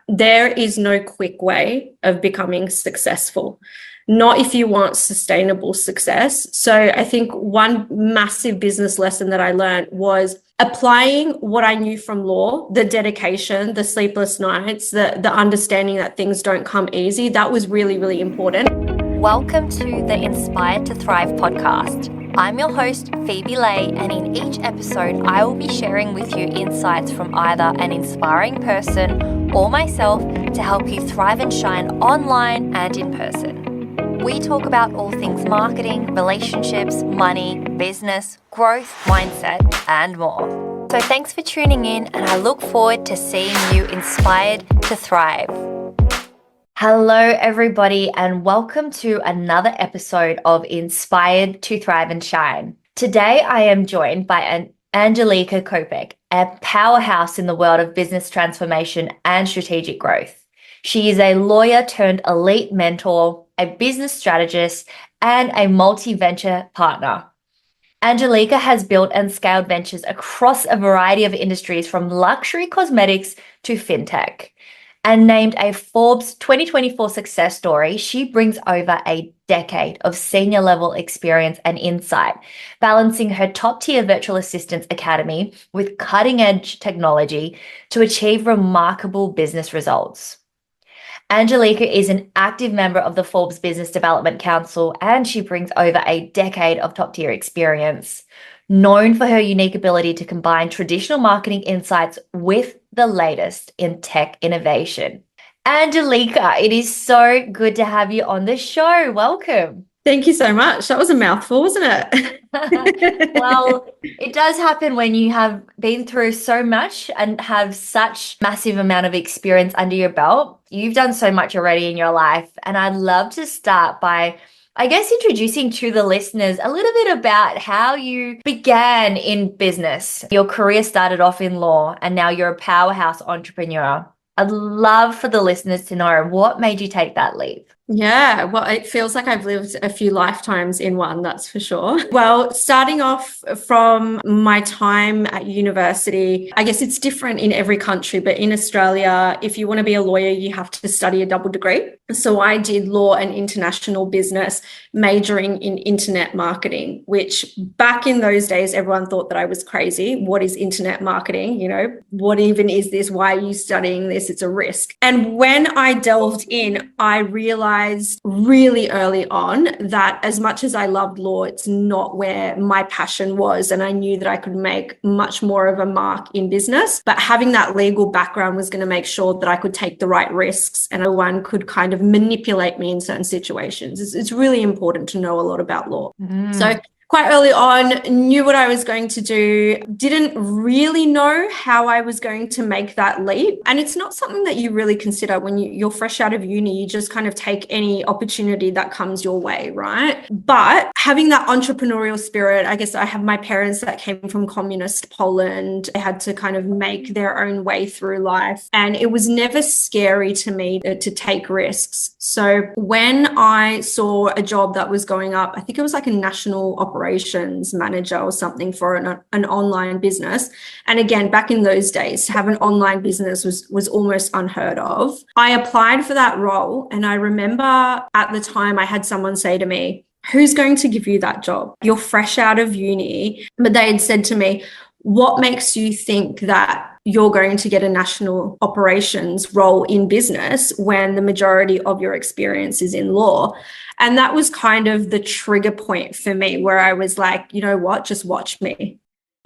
there is no quick way of becoming successful, not if you want sustainable success. So I think one massive business lesson that I learned was applying what I knew from law, the dedication, the sleepless nights, the understanding that things don't come easy. That was really, really important. Welcome to the Inspired to Thrive podcast. I'm your host, Phoebe Lay, and in each episode, I will be sharing with you insights from either an inspiring person or myself to help you thrive and shine online and in person. We talk about all things marketing, relationships, money, business, growth, mindset, and more. So thanks for tuning in, and I look forward to seeing you inspired to thrive. Hello, everybody, and welcome to another episode of Inspired to Thrive and Shine. Today, I am joined by Angelica Kopec, a powerhouse in the world of business transformation and strategic growth. She is a lawyer turned elite mentor, a business strategist, and a multi-venture partner. Angelica has built and scaled ventures across a variety of industries from luxury cosmetics to FinTech. And named a Forbes 2024 success story, she brings over a decade of senior level experience and insight, balancing her top-tier virtual assistants academy with cutting-edge technology to achieve remarkable business results. Angelica is an active member of the Forbes Business Development Council, and she brings over a decade of top-tier experience. Known for her unique ability to combine traditional marketing insights with the latest in tech innovation. Angelica, it is so good to have you on the show. Welcome. Thank you so much. That was a mouthful, wasn't it? Well, it does happen when you have been through so much and have such massive amount of experience under your belt. You've done so much already in your life, and I'd love to start by introducing to the listeners a little bit about how you began in business. Your career started off in law, and now you're a powerhouse entrepreneur. I'd love for the listeners to know what made you take that leap. Yeah, well, it feels like I've lived a few lifetimes in one, that's for sure. Well, starting off from my time at university, I guess it's different in every country, but in Australia, if you want to be a lawyer, you have to study a double degree. So I did law and international business, majoring in internet marketing, which back in those days, everyone thought that I was crazy. What is internet marketing? You know, what even is this? Why are you studying this? It's a risk. And when I delved in, I realized really early on that as much as I loved law, it's not where my passion was. And I knew that I could make much more of a mark in business, but having that legal background was going to make sure that I could take the right risks and no one could kind of manipulate me in certain situations. It's really important to know a lot about law. So quite early on, knew what I was going to do, didn't really know how I was going to make that leap. And it's not something that you really consider when you're fresh out of uni. You just kind of take any opportunity that comes your way, right? But having that entrepreneurial spirit, I guess I have my parents that came from communist Poland. They had to kind of make their own way through life. And it was never scary to me to take risks. So when I saw a job that was going up, I think it was like a national operations manager or something for an online business. And again, back in those days, to have an online business was almost unheard of. I applied for that role. And I remember at the time I had someone say to me, "Who's going to give you that job? You're fresh out of uni." But they had said to me, "What makes you think that you're going to get a national operations role in business when the majority of your experience is in law?" And that was kind of the trigger point for me where I was like, you know what, just watch me.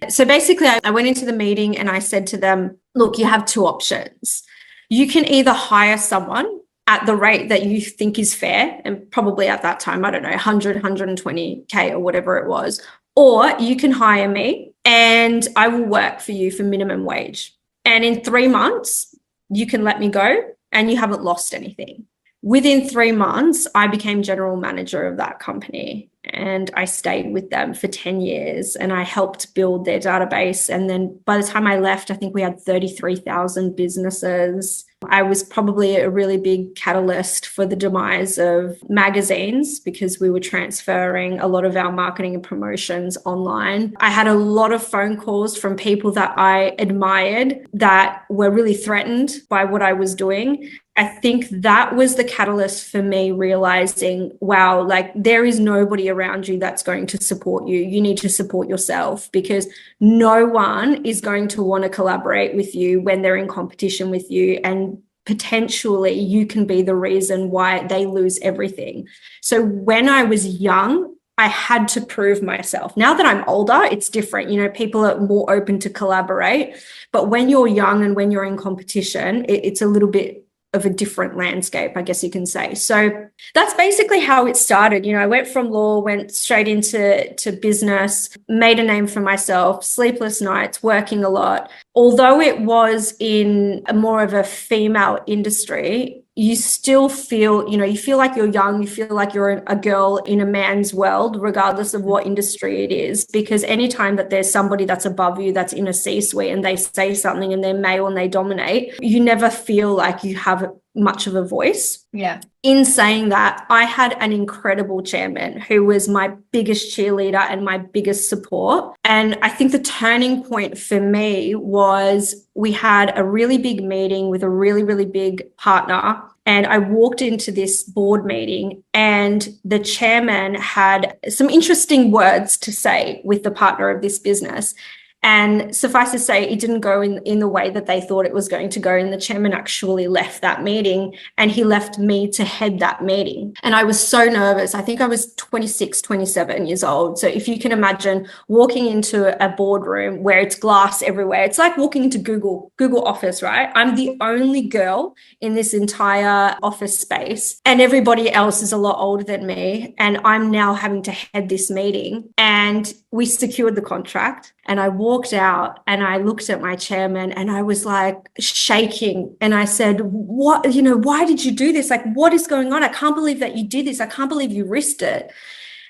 So basically, I went into the meeting and I said to them, look, you have two options. You can either hire someone at the rate that you think is fair, and probably at that time, I don't know, 100, 120K or whatever it was, or you can hire me and I will work for you for minimum wage. And in 3 months, you can let me go and you haven't lost anything. Within 3 months, I became general manager of that company and I stayed with them for 10 years and I helped build their database. And then by the time I left, I think we had 33,000 businesses. I was probably a really big catalyst for the demise of magazines because we were transferring a lot of our marketing and promotions online. I had a lot of phone calls from people that I admired that were really threatened by what I was doing. I think that was the catalyst for me realizing, wow, like there is nobody around you that's going to support you. You need to support yourself because no one is going to want to collaborate with you when they're in competition with you. And potentially you can be the reason why they lose everything. So when I was young, I had to prove myself. Now that I'm older, it's different. You know, people are more open to collaborate. But when you're young and when you're in competition, it's a little bit of a different landscape, I guess you can say. So that's basically how it started. You know, I went from law, went straight into business, made a name for myself, sleepless nights, working a lot. Although it was in a more of a female industry, you still feel, you know, you feel like you're young, you feel like you're a girl in a man's world, regardless of what industry it is, because anytime that there's somebody that's above you, that's in a C-suite and they say something and they're male and they dominate, you never feel like you have much of a voice. Yeah. In saying that, I had an incredible chairman who was my biggest cheerleader and my biggest support. And I think the turning point for me was we had a really big meeting with a really, really big partner. And I walked into this board meeting and the chairman had some interesting words to say with the partner of this business. And suffice to say, it didn't go in the way that they thought it was going to go. And the chairman actually left that meeting and he left me to head that meeting. And I was so nervous. I think I was 26, 27 years old. So if you can imagine walking into a boardroom where it's glass everywhere, it's like walking into Google office, right? I'm the only girl in this entire office space and everybody else is a lot older than me. And I'm now having to head this meeting. And we secured the contract. And I walked out and I looked at my chairman and I was like shaking. And I said, what, you know, why did you do this? Like, what is going on? I can't believe that you did this. I can't believe you risked it.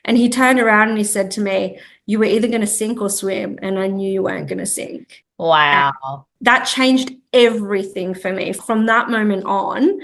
And he turned around and he said to me, you were either going to sink or swim. And I knew you weren't going to sink. Wow. And that changed everything for me. From that moment on,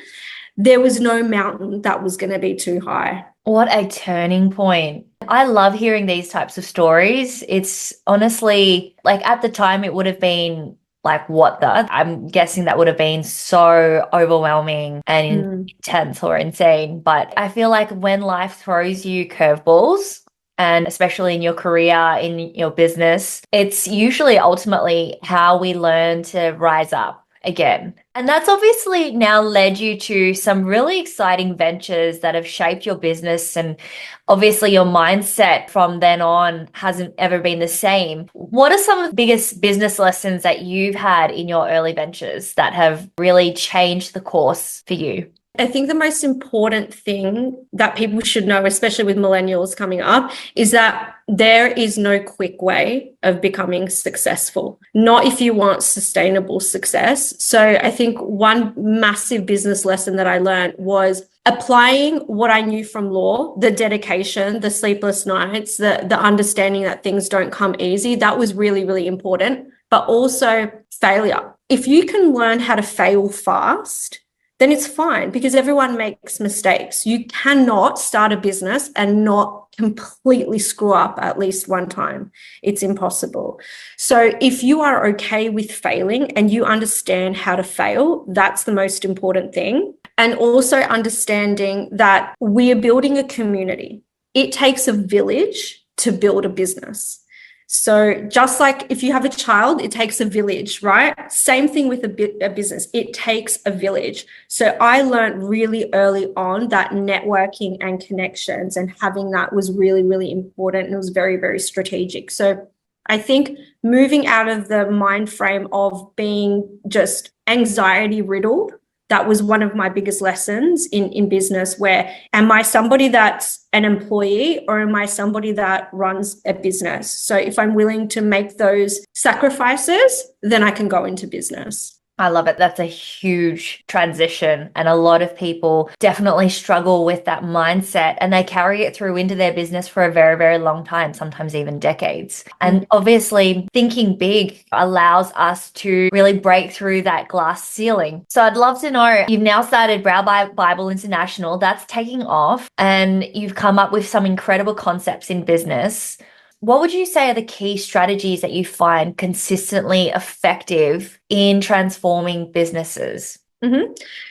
there was no mountain that was going to be too high. What a turning point. I love hearing these types of stories. It's honestly, like at the time, it would have been like, what the? I'm guessing that would have been so overwhelming and intense or insane. But I feel like when life throws you curveballs, and especially in your career, in your business, it's usually ultimately how we learn to rise up again. And that's obviously now led you to some really exciting ventures that have shaped your business. And obviously your mindset from then on hasn't ever been the same. What are some of the biggest business lessons that you've had in your early ventures that have really changed the course for you? I think the most important thing that people should know, especially with millennials coming up, is that there is no quick way of becoming successful, not if you want sustainable success. So I think one massive business lesson that I learned was applying what I knew from law, the dedication, the sleepless nights, the understanding that things don't come easy. That was really, really important, but also failure. If you can learn how to fail fast, then it's fine because everyone makes mistakes. You cannot start a business and not completely screw up at least one time. It's impossible. So if you are okay with failing and you understand how to fail, that's the most important thing. And also understanding that we are building a community. It takes a village to build a business. So just like if you have a child, it takes a village, right? Same thing with a business. It takes a village. So I learned really early on that networking and connections and having that was really, really important. And it was very, very strategic. So I think moving out of the mind frame of being just anxiety riddled, that was one of my biggest lessons in business, where am I somebody that's an employee or am I somebody that runs a business? So if I'm willing to make those sacrifices, then I can go into business. I love it. That's a huge transition. And a lot of people definitely struggle with that mindset and they carry it through into their business for a very, very long time, sometimes even decades. And obviously, thinking big allows us to really break through that glass ceiling. So I'd love to know, you've now started Brow Bible International. That's taking off and you've come up with some incredible concepts in business. What would you say are the key strategies that you find consistently effective in transforming businesses?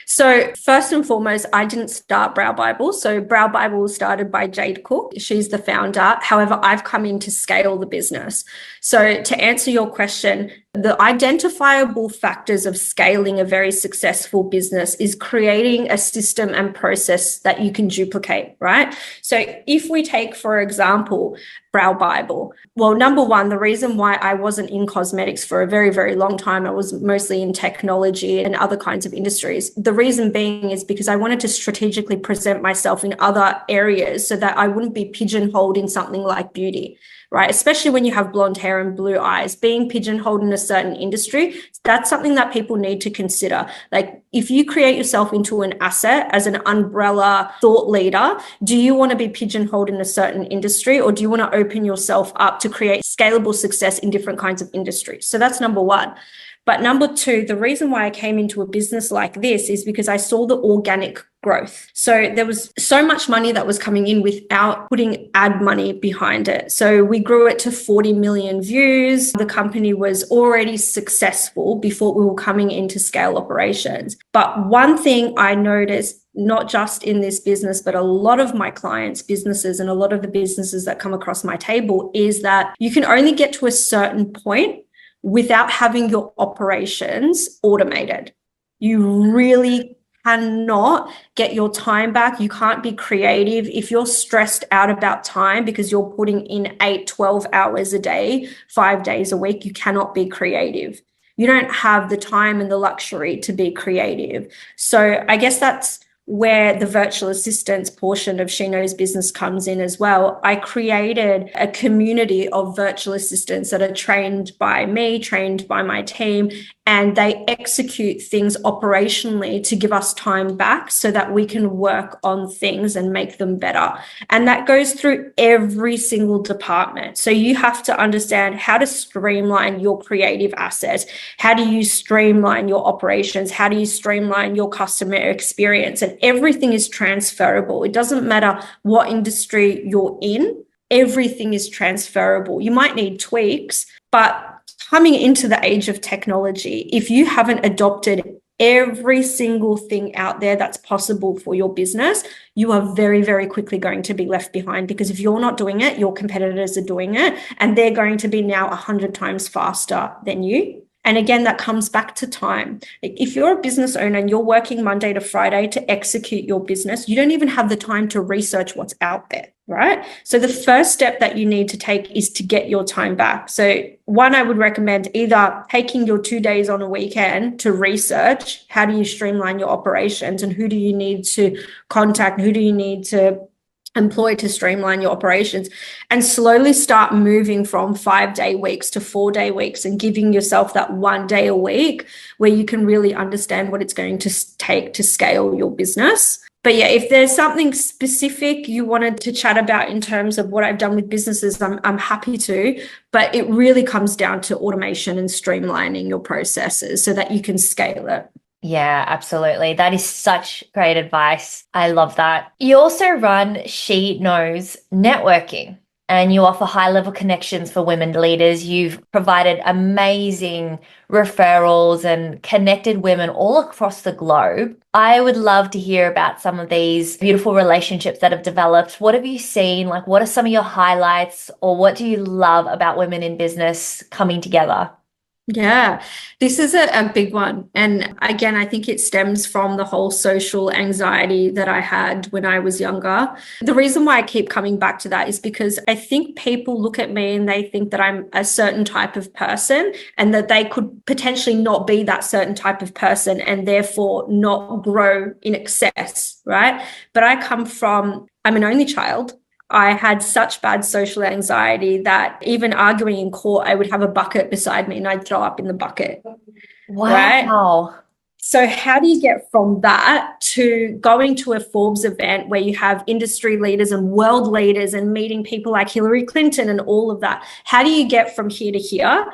So first and foremost, I didn't start Brow Bible. So Brow Bible was started by Jade Cook. She's the founder. However, I've come in to scale the business. So to answer your question, the identifiable factors of scaling a very successful business is creating a system and process that you can duplicate, right? So if we take, for example, Brow Bible, well, number one, the reason why I wasn't in cosmetics for a very, very long time, I was mostly in technology and other kinds of industries. The reason being is because I wanted to strategically present myself in other areas so that I wouldn't be pigeonholed in something like beauty, right? Especially when you have blonde hair and blue eyes, being pigeonholed in a certain industry, that's something that people need to consider. Like if you create yourself into an asset as an umbrella thought leader, do you want to be pigeonholed in a certain industry or do you want to open yourself up to create scalable success in different kinds of industries? So that's number one. But number two, the reason why I came into a business like this is because I saw the organic growth. So there was so much money that was coming in without putting ad money behind it. So we grew it to 40 million views. The company was already successful before we were coming into scale operations. But one thing I noticed, not just in this business, but a lot of my clients' businesses and a lot of the businesses that come across my table, is that you can only get to a certain point without having your operations automated. You really cannot get your time back. You can't be creative. If you're stressed out about time because you're putting in 8, 12 hours a day, 5 days a week, you cannot be creative. You don't have the time and the luxury to be creative. So I guess that's where the virtual assistants portion of She Knows Business comes in as well. I created a community of virtual assistants that are trained by me, trained by my team, and they execute things operationally to give us time back so that we can work on things and make them better. And that goes through every single department. So you have to understand how to streamline your creative assets. How do you streamline your operations? How do you streamline your customer experience? And everything is transferable. It doesn't matter what industry you're in. Everything is transferable. You might need tweaks, but coming into the age of technology, if you haven't adopted every single thing out there that's possible for your business, you are very, very quickly going to be left behind, because if you're not doing it, your competitors are doing it, and they're going to be now 100 times faster than you. And again, that comes back to time. If you're a business owner and you're working Monday to Friday to execute your business, you don't even have the time to research what's out there, right? So the first step that you need to take is to get your time back. So one, I would recommend either taking your 2 days on a weekend to research how do you streamline your operations and who do you need to contact, who do you need to employ to streamline your operations, and slowly start moving from 5-day weeks to 4-day weeks and giving yourself that 1 day a week where you can really understand what it's going to take to scale your business. But yeah, if there's something specific you wanted to chat about in terms of what I've done with businesses, I'm happy to, but it really comes down to automation and streamlining your processes so that you can scale it. Yeah, absolutely. That is such great advice. I love that. You also run She Knows Networking and you offer high-level connections for women leaders. You've provided amazing referrals and connected women all across the globe. I would love to hear about some of these beautiful relationships that have developed. What have you seen? Like, what are some of your highlights, or what do you love about women in business coming together? Yeah, this is a big one. And again, I think it stems from the whole social anxiety that I had when I was younger. The reason why I keep coming back to that is because I think people look at me and they think that I'm a certain type of person and that they could potentially not be that certain type of person and therefore not grow in excess, right? But I'm an only child. I had such bad social anxiety that even arguing in court, I would have a bucket beside me and I'd throw up in the bucket. right? Wow. So how do you get from that to going to a Forbes event where you have industry leaders and world leaders and meeting people like Hillary Clinton and all of that? How do you get from here to here?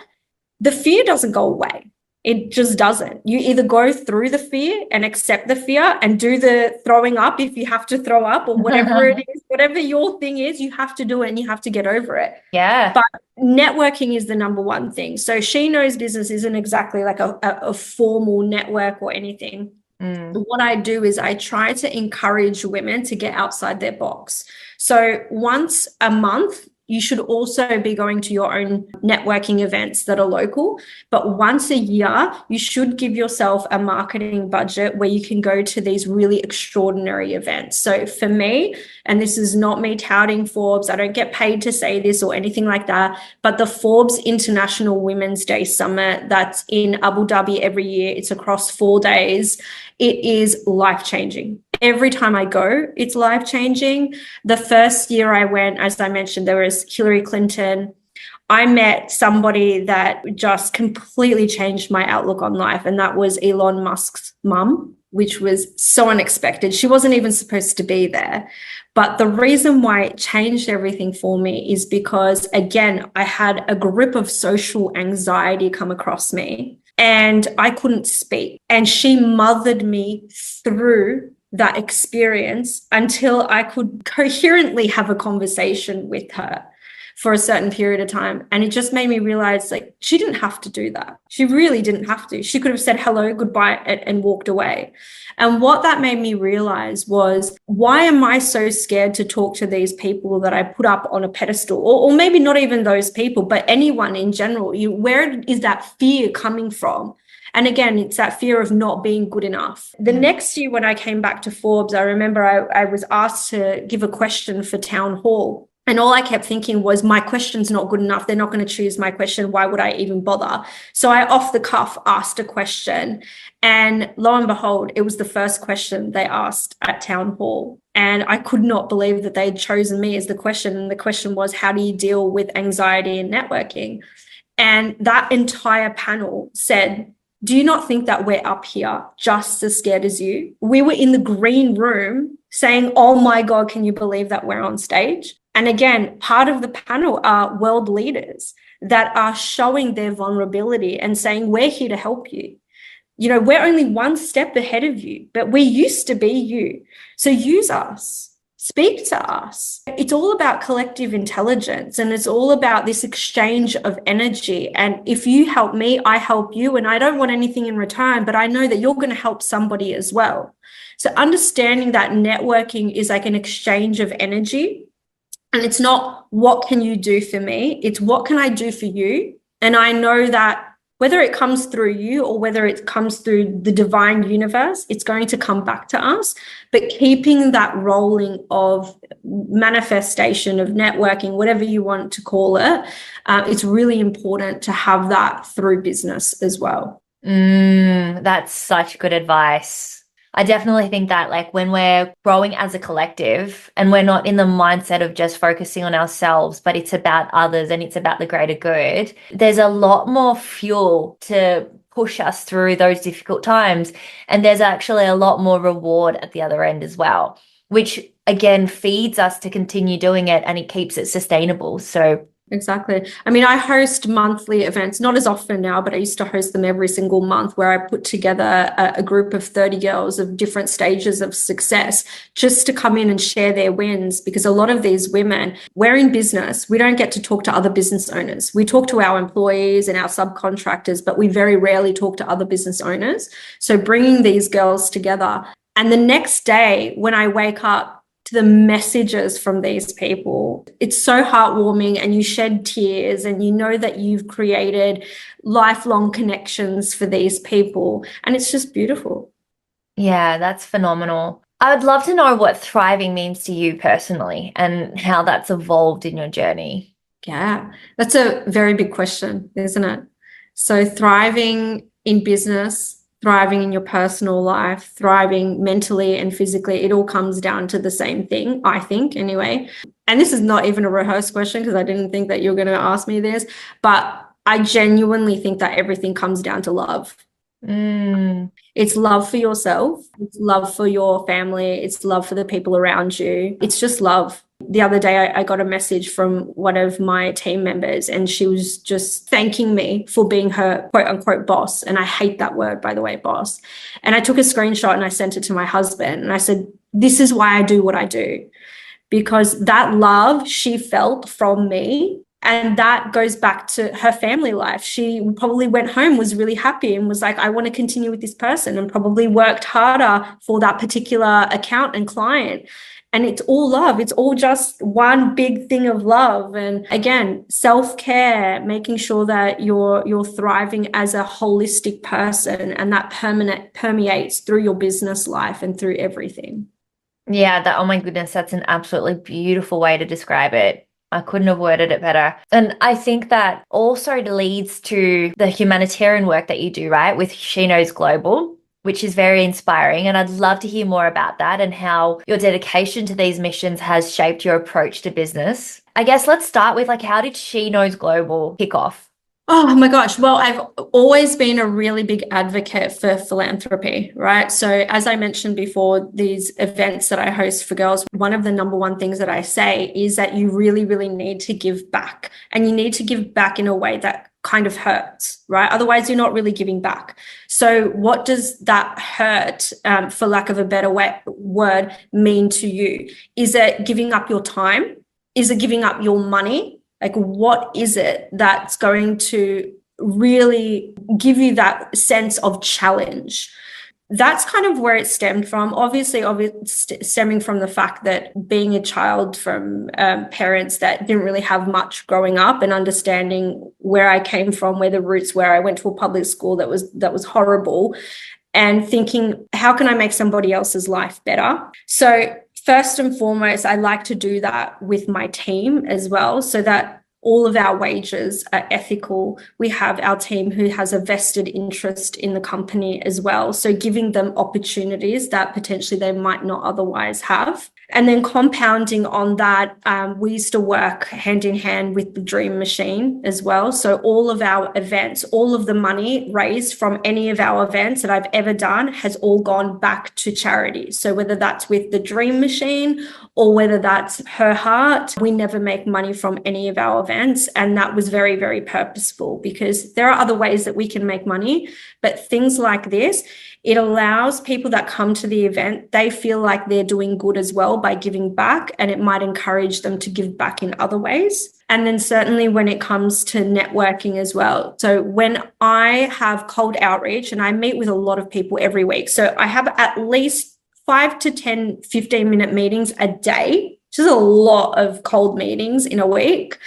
The fear doesn't go away. It just doesn't. You either go through the fear and accept the fear and do the throwing up if you have to throw up, or whatever it is, whatever your thing is, you have to do it and you have to get over it. Yeah. But networking is the number one thing. So She Knows Business isn't exactly like a formal network or anything. What I do is I try to encourage women to get outside their box. So once a month, you should also be going to your own networking events that are local. But once a year, you should give yourself a marketing budget where you can go to these really extraordinary events. So for me, and this is not me touting Forbes, I don't get paid to say this or anything like that, but the Forbes International Women's Day Summit that's in Abu Dhabi every year, it's across 4 days. It is life-changing. Every time I go, it's life-changing. The first year I went, as I mentioned, there was Hillary Clinton. I met somebody that just completely changed my outlook on life, and that was Elon Musk's mum, which was so unexpected. She wasn't even supposed to be there. But the reason why it changed everything for me is because, again, I had a grip of social anxiety come across me and I couldn't speak. And she mothered me through that experience until I could coherently have a conversation with her for a certain period of time. And it just made me realize, like, she didn't have to do that. She really didn't have to. She could have said hello, goodbye, and walked away. And what that made me realize was, why am I so scared to talk to these people that I put up on a pedestal? Or maybe not even those people, but anyone in general. Where is that fear coming from? And again, it's that fear of not being good enough. The next year when I came back to Forbes, I remember I was asked to give a question for town hall. And all I kept thinking was, my question's not good enough. They're not going to choose my question. Why would I even bother? So I, off the cuff, asked a question. And lo and behold, it was the first question they asked at town hall. And I could not believe that they had chosen me as the question. And the question was, how do you deal with anxiety and networking? And that entire panel said, do you not think that we're up here just as scared as you? We were in the green room saying, oh my God, can you believe that we're on stage? And again, part of the panel are world leaders that are showing their vulnerability and saying, we're here to help you. You know, we're only one step ahead of you, but we used to be you. So use us. Speak to us. It's all about collective intelligence, and it's all about this exchange of energy. And if you help me, I help you, and I don't want anything in return, but I know that you're going to help somebody as well. So understanding that networking is like an exchange of energy, and it's not what can you do for me, it's what can I do for you. And I know that whether it comes through you or whether it comes through the divine universe, it's going to come back to us. But keeping that rolling of manifestation, of networking, whatever you want to call it, it's really important to have that through business as well. That's such good advice. I definitely think that, like, when we're growing as a collective and we're not in the mindset of just focusing on ourselves, but it's about others and it's about the greater good, there's a lot more fuel to push us through those difficult times. And there's actually a lot more reward at the other end as well, which again feeds us to continue doing it, and it keeps it sustainable. So exactly. I mean, I host monthly events, not as often now, but I used to host them every single month, where I put together a group of 30 girls of different stages of success just to come in and share their wins. Because a lot of these women, we're in business, we don't get to talk to other business owners. We talk to our employees and our subcontractors, but we very rarely talk to other business owners. So bringing these girls together, and the next day when I wake up, to the messages from these people, it's so heartwarming, and you shed tears, and you know that you've created lifelong connections for these people, and it's just beautiful. Yeah, that's phenomenal. I would love to know what thriving means to you personally and how that's evolved in your journey. Yeah, that's a very big question, isn't it? So thriving in business, thriving in your personal life, thriving mentally and physically, it all comes down to the same thing, I think, anyway. And this is not even a rehearsed question, because I didn't think that you were going to ask me this, but I genuinely think that everything comes down to love. It's love for yourself. It's love for your family. It's love for the people around you. It's just love. The other day, I got a message from one of my team members, and she was just thanking me for being her quote unquote boss. And I hate that word, by the way, boss. And I took a screenshot and I sent it to my husband. And I said, this is why I do what I do, because that love she felt from me. And that goes back to her family life. She probably went home, was really happy, and was like, I want to continue with this person, and probably worked harder for that particular account and client. And it's all love. It's all just one big thing of love. And again, self-care, making sure that you're thriving as a holistic person, and that permeates through your business life and through everything. Yeah, oh my goodness, that's an absolutely beautiful way to describe it. I couldn't have worded it better. And I think that also leads to the humanitarian work that you do, right, with She Knows Global, which is very inspiring. And I'd love to hear more about that and how your dedication to these missions has shaped your approach to business. I guess let's start with how did She Knows Global kick off? Oh my gosh. Well, I've always been a really big advocate for philanthropy, right? So as I mentioned before, these events that I host for girls, one of the number one things that I say is that you really, really need to give back, and you need to give back in a way that kind of hurts, right? Otherwise, you're not really giving back. So what does that hurt, for lack of a better word, mean to you? Is it giving up your time? Is it giving up your money? Like, what is it that's going to really give you that sense of challenge? That's kind of where it stemmed from. Obviously, stemming from the fact that being a child from parents that didn't really have much growing up, and understanding where I came from, where the roots were. I went to a public school that was horrible, and thinking, how can I make somebody else's life better? So first and foremost, I like to do that with my team as well, so that all of our wages are ethical. We have our team who has a vested interest in the company as well. So giving them opportunities that potentially they might not otherwise have. And then compounding on that, we used to work hand in hand with the Dream Machine as well. So all of our events, all of the money raised from any of our events that I've ever done has all gone back to charity. So whether that's with the Dream Machine or whether that's Her Heart, we never make money from any of our events. And that was very, very purposeful, because there are other ways that we can make money, but things like this, it allows people that come to the event, they feel like they're doing good as well by giving back, and it might encourage them to give back in other ways. And then certainly when it comes to networking as well. So when I have cold outreach, and I meet with a lot of people every week, so I have at least 5 to 10, 15-minute meetings a day, which is a lot of cold meetings in a week.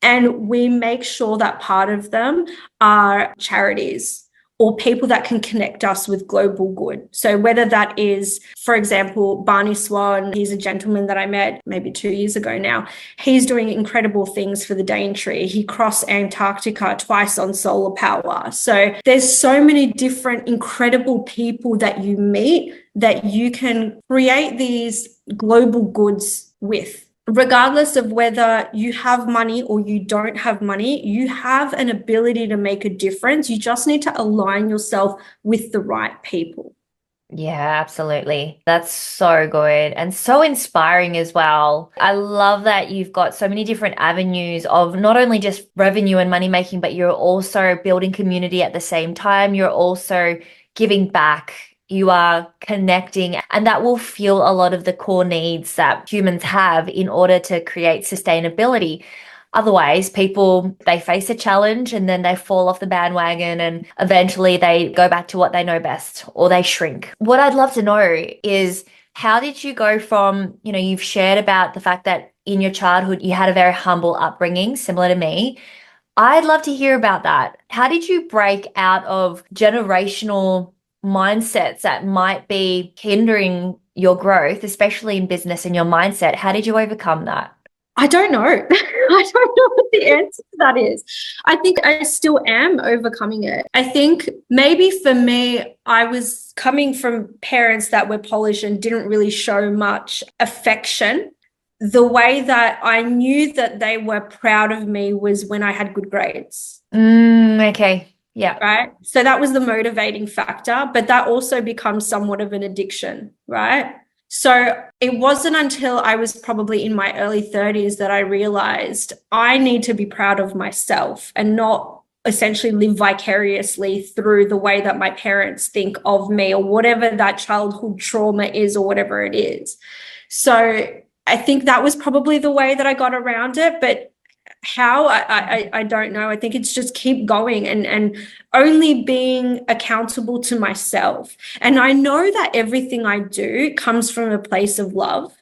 And we make sure that part of them are charities or people that can connect us with global good. So whether that is, for example, Barney Swan, he's a gentleman that I met maybe 2 years ago now. He's doing incredible things for the Daintree. He crossed Antarctica twice on solar power. So there's so many different incredible people that you meet that you can create these global goods with. Regardless of whether you have money or you don't have money, you have an ability to make a difference. You just need to align yourself with the right people. Yeah, absolutely. That's so good and so inspiring as well. I love that you've got so many different avenues of not only just revenue and money making, but you're also building community at the same time. You're also giving back. You are connecting, and that will fuel a lot of the core needs that humans have in order to create sustainability. Otherwise, people, they face a challenge and then they fall off the bandwagon, and eventually they go back to what they know best, or they shrink. What I'd love to know is, how did you go from, you've shared about the fact that in your childhood you had a very humble upbringing, similar to me. I'd love to hear about that. How did you break out of generational mindsets that might be hindering your growth, especially in business and your mindset? How did you overcome that? I don't know. I don't know what the answer to that is. I think I still am overcoming it. I think maybe for me, I was coming from parents that were polished and didn't really show much affection. The way that I knew that they were proud of me was when I had good grades. Okay. Yeah. right? So that was the motivating factor, but that also becomes somewhat of an addiction, right? So it wasn't until I was probably in my early 30s that I realized I need to be proud of myself and not essentially live vicariously through the way that my parents think of me or whatever that childhood trauma is or whatever it is. So I think that was probably the way that I got around it, but how I don't know. I think it's just keep going and only being accountable to myself. And I know that everything I do comes from a place of love.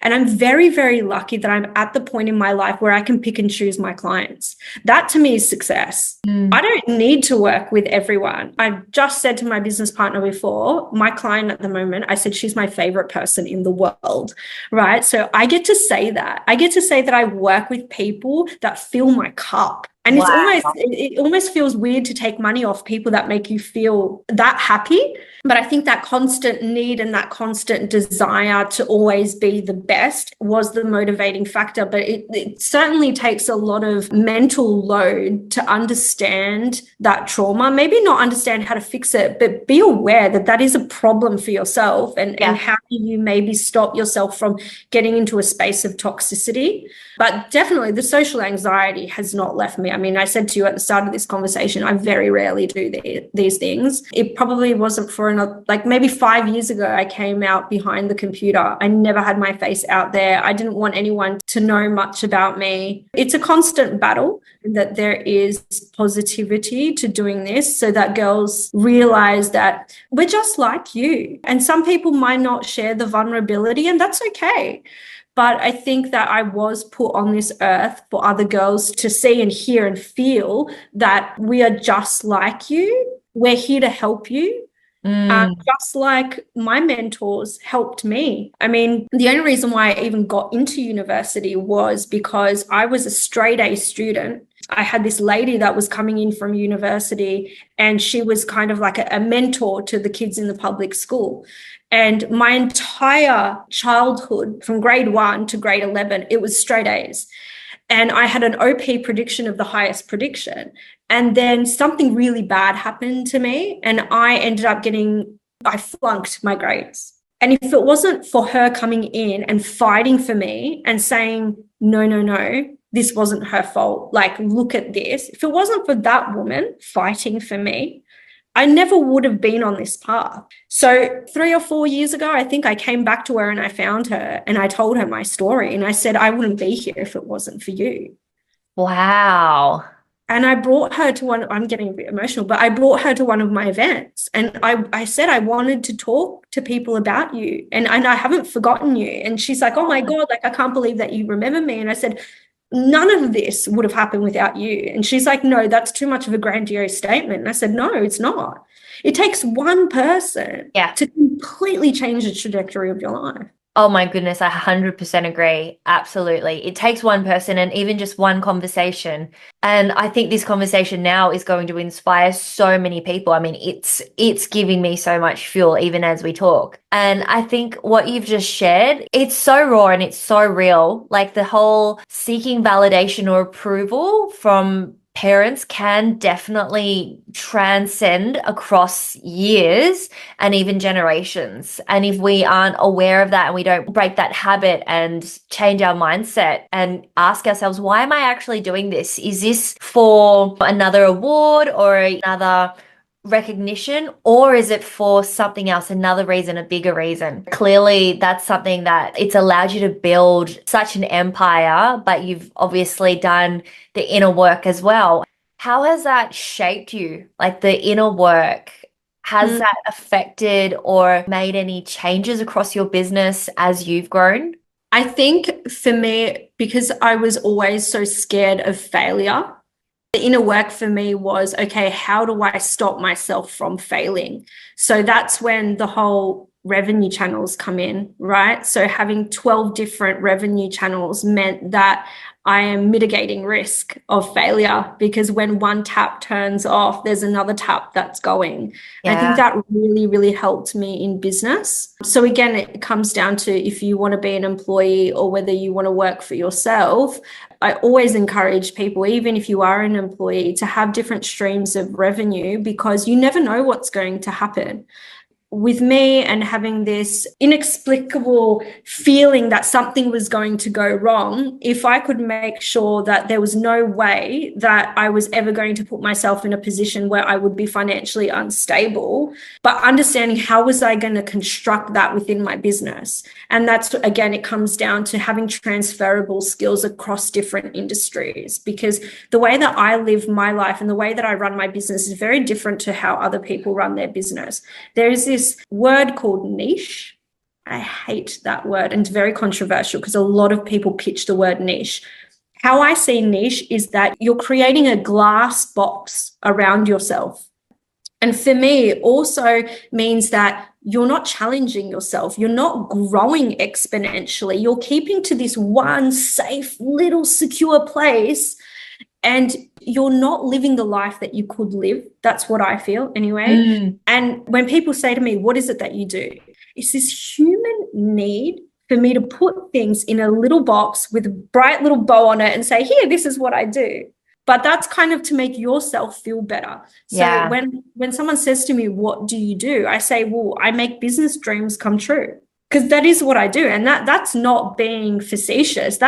And I'm very, very lucky that I'm at the point in my life where I can pick and choose my clients. That to me is success. I don't need to work with everyone. I just said to my business partner before, my client at the moment, I said she's my favorite person in the world, right? So I get to say that. I get to say that I work with people that fill my cup. And it almost feels weird to take money off people that make you feel that happy. But I think that constant need and that constant desire to always be the best was the motivating factor. But it certainly takes a lot of mental load to understand that trauma, maybe not understand how to fix it, but be aware that that is a problem for yourself and how do you maybe stop yourself from getting into a space of toxicity. But definitely the social anxiety has not left me. I mean, I said to you at the start of this conversation, I very rarely do these things. It probably wasn't for like maybe 5 years ago, I came out behind the computer. I never had my face out there. I didn't want anyone to know much about me. It's a constant battle that there is positivity to doing this so that girls realize that we're just like you. And some people might not share the vulnerability, and that's okay. But I think that I was put on this earth for other girls to see and hear and feel that we are just like you. We're here to help you. Just like my mentors helped me. I mean, the only reason why I even got into university was because I was a straight A student. I had this lady that was coming in from university, and she was kind of like a mentor to the kids in the public school. And my entire childhood, from grade 1 to grade 11, it was straight A's. And I had an OP prediction of the highest prediction. And then something really bad happened to me, and I flunked my grades. And if it wasn't for her coming in and fighting for me and saying, no, this wasn't her fault, like, look at this. If it wasn't for that woman fighting for me, I never would have been on this path. So 3 or 4 years ago, I think I came back to her and I found her and I told her my story. And I said, I wouldn't be here if it wasn't for you. Wow. And I brought her to I'm getting a bit emotional, but I brought her to one of my events. And I said, I wanted to talk to people about you. And I haven't forgotten you. And she's like, oh my God, like, I can't believe that you remember me. And I said, none of this would have happened without you. And she's like, no, that's too much of a grandiose statement. And I said, no, it's not. It takes one person to completely change the trajectory of your life. Oh my goodness, I 100% agree. Absolutely. It takes one person and even just one conversation. And I think this conversation now is going to inspire so many people. I mean, it's giving me so much fuel even as we talk. And I think what you've just shared, it's so raw and it's so real. Like the whole seeking validation or approval from parents can definitely transcend across years and even generations. And if we aren't aware of that and we don't break that habit and change our mindset and ask ourselves, why am I actually doing this? Is this for another award or another recognition, or is it for something else, another reason, a bigger reason? Clearly, that's something that it's allowed you to build such an empire, but you've obviously done the inner work as well. How has that shaped you? Like the inner work, has that affected or made any changes across your business as you've grown? I think for me, because I was always so scared of failure, the inner work for me was, okay, how do I stop myself from failing? So that's when the whole revenue channels come in, right? So having 12 different revenue channels meant that I am mitigating risk of failure, because when one tap turns off, there's another tap that's going. I think that really, really helped me in business. So again, it comes down to if you want to be an employee or whether you want to work for yourself, I always encourage people, even if you are an employee, to have different streams of revenue, because you never know what's going to happen. With me and having this inexplicable feeling that something was going to go wrong, if I could make sure that there was no way that I was ever going to put myself in a position where I would be financially unstable, but understanding how was I going to construct that within my business. And that's, again, it comes down to having transferable skills across different industries, because the way that I live my life and the way that I run my business is very different to how other people run their business. There is this word called niche. I hate that word, and it's very controversial because a lot of people pitch the word niche. How I see niche is that you're creating a glass box around yourself. And for me, it also means that you're not challenging yourself. You're not growing exponentially. You're keeping to this one safe, little secure place, and you're not living the life that you could live. That's what I feel anyway. And when people say to me, what is it that you do? It's this human need for me to put things in a little box with a bright little bow on it and say, here, this is what I do. But that's kind of to make yourself feel better. So when someone says to me, what do you do? I say, well, I make business dreams come true, because that is what I do. And that's not being facetious.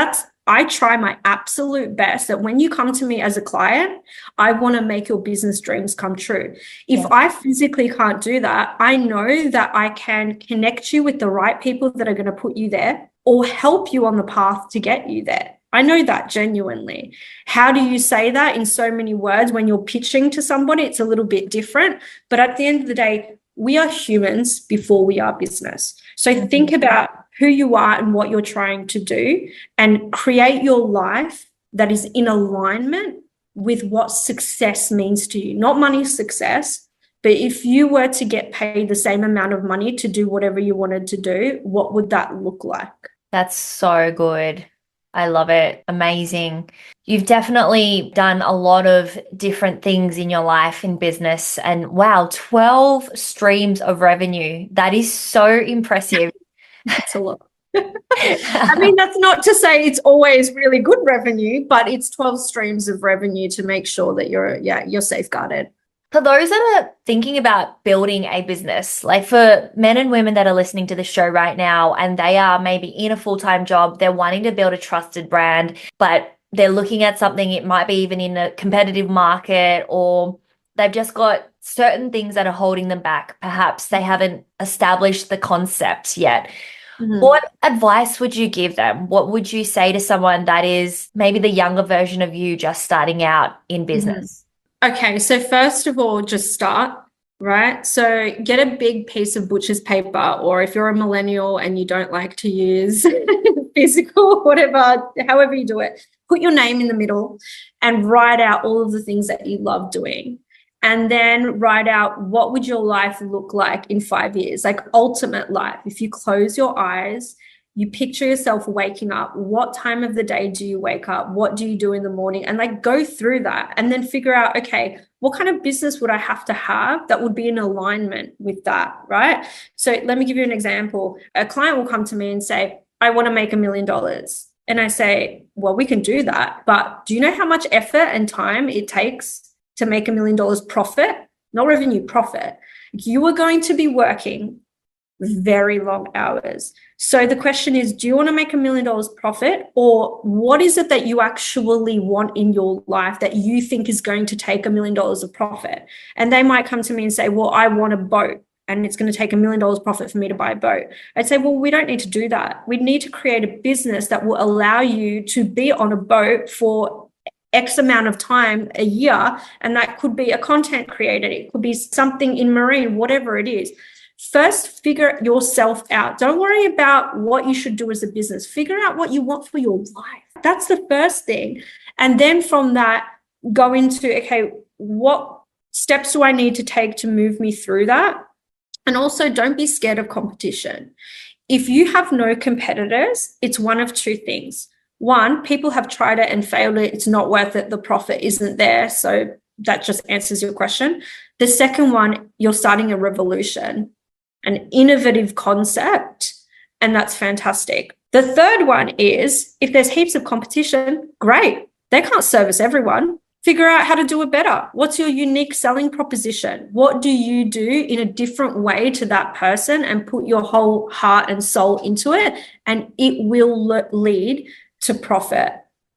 I try my absolute best that when you come to me as a client, I want to make your business dreams come true. If I physically can't do that, I know that I can connect you with the right people that are going to put you there or help you on the path to get you there. I know that genuinely. How do you say that in so many words? When you're pitching to somebody, it's a little bit different. But at the end of the day, we are humans before we are business. So think about who you are and what you're trying to do, and create your life that is in alignment with what success means to you. Not money success, but if you were to get paid the same amount of money to do whatever you wanted to do, what would that look like? That's so good. I love it. Amazing. You've definitely done a lot of different things in your life in business, and wow, 12 streams of revenue. That is so impressive. That's a lot. I mean, that's not to say it's always really good revenue, but it's 12 streams of revenue to make sure that you're safeguarded. For those that are thinking about building a business, like for men and women that are listening to the show right now, and they are maybe in a full-time job, they're wanting to build a trusted brand, but they're looking at something, it might be even in a competitive market, or they've just got certain things that are holding them back. Perhaps they haven't established the concept yet. What advice would you give them? What would you say to someone that is maybe the younger version of you just starting out in business? Okay, so first of all, just start, right? So get a big piece of butcher's paper, or if you're a millennial and you don't like to use physical, whatever, however you do it, put your name in the middle and write out all of the things that you love doing. And then write out, what would your life look like in 5 years? Like ultimate life. If you close your eyes, you picture yourself waking up. What time of the day do you wake up? What do you do in the morning? And like go through that and then figure out, okay, what kind of business would I have to have that would be in alignment with that, right? So let me give you an example. A client will come to me and say, I want to make $1 million. And I say, well, we can do that. But do you know how much effort and time it takes to make $1 million profit? Not revenue, profit. You are going to be working very long hours. So the question is, do you want to make $1 million profit, or what is it that you actually want in your life that you think is going to take $1 million of profit? And they might come to me and say, well, I want a boat and it's going to take $1 million profit for me to buy a boat. I'd say, well, we don't need to do that. We need to create a business that will allow you to be on a boat for X amount of time a year. And that could be a content creator. It could be something in marine, whatever it is. First, figure yourself out. Don't worry about what you should do as a business. Figure out what you want for your life. That's the first thing. And then from that, go into, okay, what steps do I need to take to move me through that? And also, don't be scared of competition. If you have no competitors, it's one of two things. One, people have tried it and failed it. It's not worth it. The profit isn't there. So that just answers your question. The second one, you're starting a revolution, an innovative concept, and that's fantastic. The third one is if there's heaps of competition, great. They can't service everyone. Figure out how to do it better. What's your unique selling proposition? What do you do in a different way to that person, and put your whole heart and soul into it, and it will lead to profit.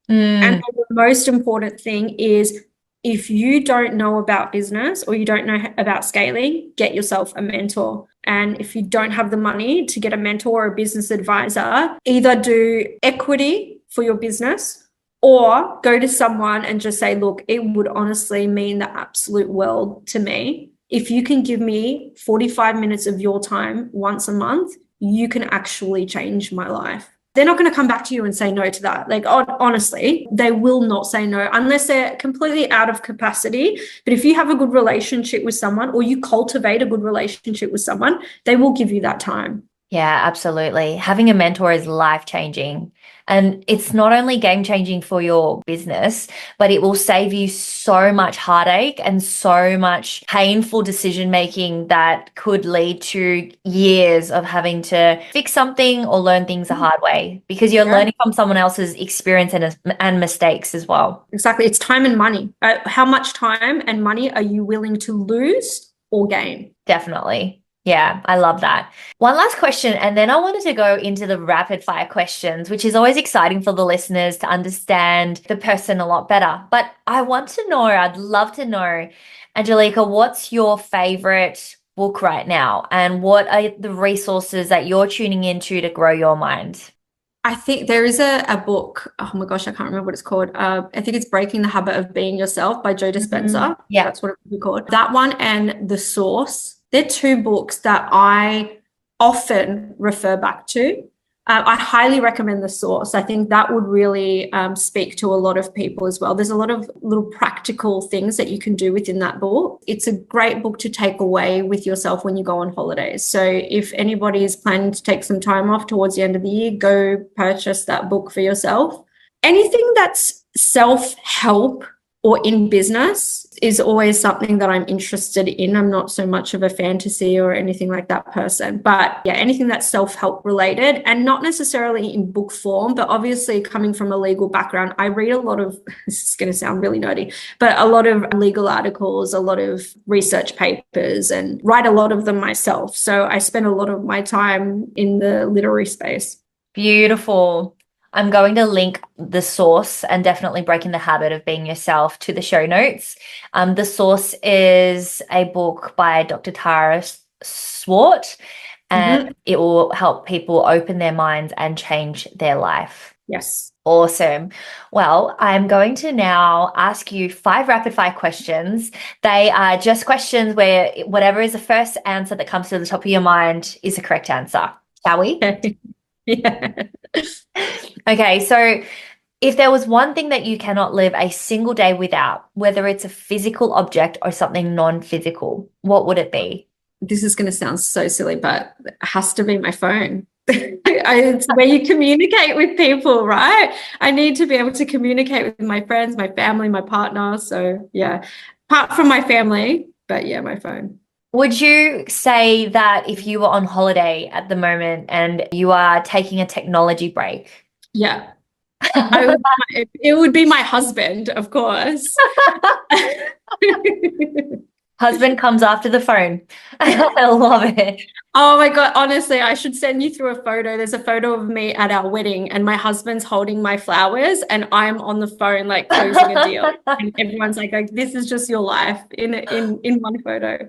And the most important thing is, if you don't know about business or you don't know about scaling, get yourself a mentor. And if you don't have the money to get a mentor or a business advisor, either do equity for your business or go to someone and just say, look, it would honestly mean the absolute world to me if you can give me 45 minutes of your time once a month. You can actually change my life. They're not going to come back to you and say no to that. Like, honestly, they will not say no unless they're completely out of capacity. But if you have a good relationship with someone, or you cultivate a good relationship with someone, they will give you that time. Yeah, absolutely. Having a mentor is life-changing. And it's not only game-changing for your business, but it will save you so much heartache and so much painful decision-making that could lead to years of having to fix something or learn things the hard way, because you're learning from someone else's experience and mistakes as well. Exactly. It's time and money. How much time and money are you willing to lose or gain? Definitely. Yeah, I love that. One last question, and then I wanted to go into the rapid fire questions, which is always exciting for the listeners to understand the person a lot better. But I want to know, I'd love to know, Angelica, what's your favorite book right now? And what are the resources that you're tuning into to grow your mind? I think there is a book. Oh my gosh, I can't remember what it's called. I think it's Breaking the Habit of Being Yourself by Joe Dispenza. Yeah, that's what it would be called. That one and The Source. They're two books that I often refer back to. I highly recommend The Source. I think that would really speak to a lot of people as well. There's a lot of little practical things that you can do within that book. It's a great book to take away with yourself when you go on holidays. So if anybody is planning to take some time off towards the end of the year, go purchase that book for yourself. Anything that's self-help or in business is always something that I'm interested in. I'm not so much of a fantasy or anything like that person, but yeah, anything that's self-help related, and not necessarily in book form, but obviously coming from a legal background, I read a lot of, this is going to sound really nerdy, but a lot of legal articles, a lot of research papers, and write a lot of them myself. So I spend a lot of my time in the literary space. Beautiful. I'm going to link The Source and definitely Breaking the Habit of Being Yourself to the show notes. The Source is a book by Dr. Tara Swart, and it will help people open their minds and change their life. Yes. Awesome. Well, I'm going to now ask you 5 rapid fire questions. They are just questions where whatever is the first answer that comes to the top of your mind is the correct answer. Shall we? Yeah. Okay, so if there was one thing that you cannot live a single day without, whether it's a physical object or something non-physical, what would it be? This is going to sound so silly, but it has to be my phone. It's where you communicate with people, right? I need to be able to communicate with my friends, my family, my partner. So yeah, apart from my family, but yeah, my phone. Would you say that if you were on holiday at the moment and you are taking a technology break? Yeah. It would be my husband, of course. Husband comes after the phone. I love it. Oh my God. Honestly, I should send you through a photo. There's a photo of me at our wedding and my husband's holding my flowers and I'm on the phone, like closing a deal. And everyone's like, this is just your life in one photo.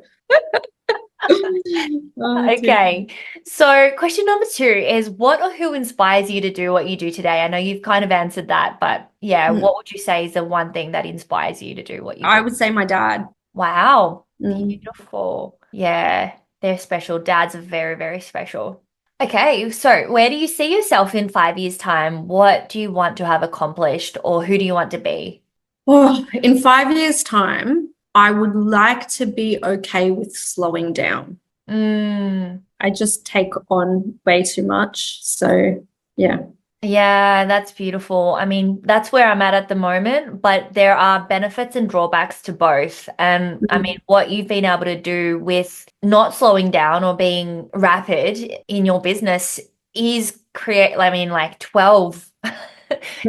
Okay. So question number 2 is, what or who inspires you to do what you do today? I know you've kind of answered that, but yeah, what would you say is the one thing that inspires you to do what you do? I would say my dad. Wow. Beautiful. Yeah, they're special. Dads are very, very special. Okay, so where do you see yourself in 5 years' time? What do you want to have accomplished, or who do you want to be? Oh, in 5 years' time, I would like to be okay with slowing down. I just take on way too much. So, yeah. Yeah, that's beautiful. I mean, that's where I'm at the moment, but there are benefits and drawbacks to both. And I mean, what you've been able to do with not slowing down or being rapid in your business is create, I mean, like 12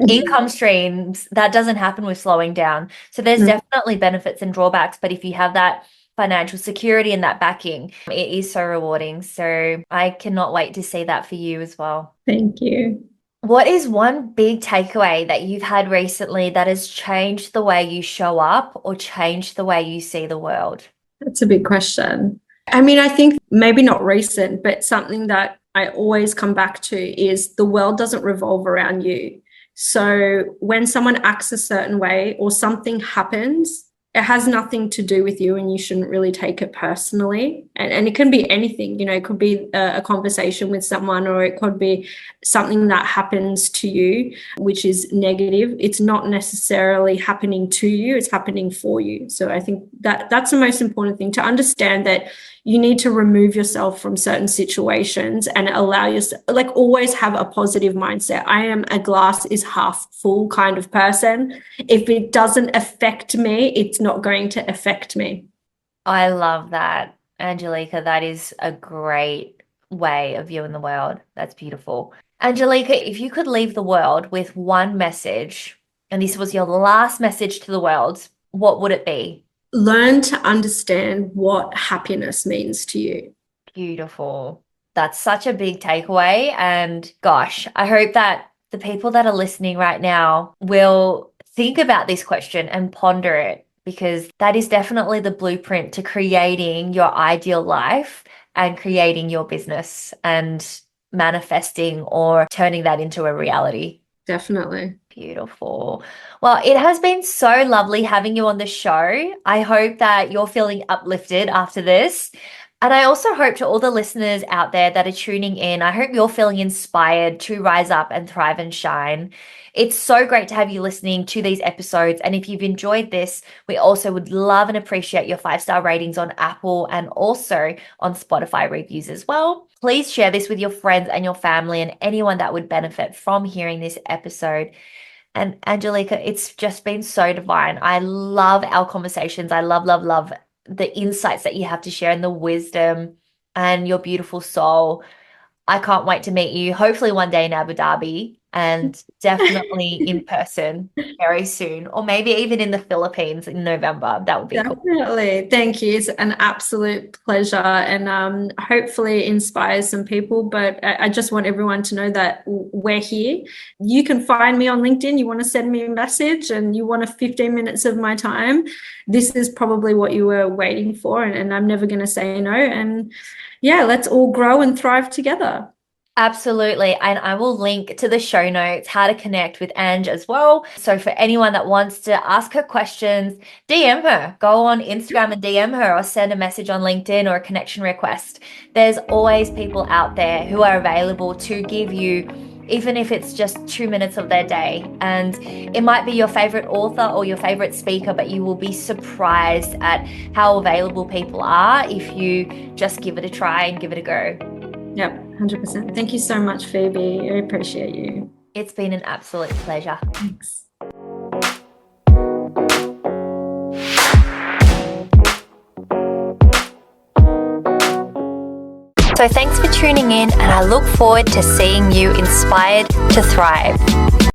income streams. That doesn't happen with slowing down. So there's definitely benefits and drawbacks, but if you have that financial security and that backing, it is so rewarding. So I cannot wait to see that for you as well. Thank you. What is one big takeaway that you've had recently that has changed the way you show up or changed the way you see the world? That's a big question. I mean, I think maybe not recent, but something that I always come back to is the world doesn't revolve around you. So when someone acts a certain way or something happens, it has nothing to do with you and you shouldn't really take it personally. And it can be anything, it could be a conversation with someone, or it could be something that happens to you, which is negative. It's not necessarily happening to you, it's happening for you. So I think that's the most important thing, to understand that you need to remove yourself from certain situations and allow yourself, like, always have a positive mindset. I am a glass is half full kind of person. If it doesn't affect me, it's not going to affect me. I love that, Angelica. That is a great way of viewing the world. That's beautiful. Angelica, if you could leave the world with one message, and this was your last message to the world, what would it be? Learn to understand what happiness means to you. Beautiful. That's such a big takeaway. And gosh, I hope that the people that are listening right now will think about this question and ponder it, because that is definitely the blueprint to creating your ideal life and creating your business and manifesting or turning that into a reality. Definitely. Beautiful. Well, it has been so lovely having you on the show. I hope that you're feeling uplifted after this. And I also hope to all the listeners out there that are tuning in, I hope you're feeling inspired to rise up and thrive and shine. It's so great to have you listening to these episodes. And if you've enjoyed this, we also would love and appreciate your 5-star ratings on Apple and also on Spotify reviews as well. Please share this with your friends and your family and anyone that would benefit from hearing this episode. And Angelica, it's just been so divine. I love our conversations. I love, love, love the insights that you have to share and the wisdom and your beautiful soul. I can't wait to meet you, hopefully one day in Abu Dhabi, and definitely in person very soon, or maybe even in the Philippines in November. That would be cool. Definitely. Thank you. It's an absolute pleasure, and hopefully inspires some people. But I just want everyone to know that we're here. You can find me on LinkedIn. You want to send me a message and you want 15 minutes of my time. This is probably what you were waiting for, and I'm never going to say no. And yeah, let's all grow and thrive together. Absolutely. And I will link to the show notes how to connect with Ange as well. So for anyone that wants to ask her questions, DM her. Go on Instagram and DM her, or send a message on LinkedIn or a connection request. There's always people out there who are available to give you, even if it's just 2 minutes of their day. And it might be your favorite author or your favorite speaker, but you will be surprised at how available people are if you just give it a try and give it a go. Yep, 100%. Thank you so much, Phoebe. I appreciate you. It's been an absolute pleasure. Thanks. So thanks for tuning in, and I look forward to seeing you inspired to thrive.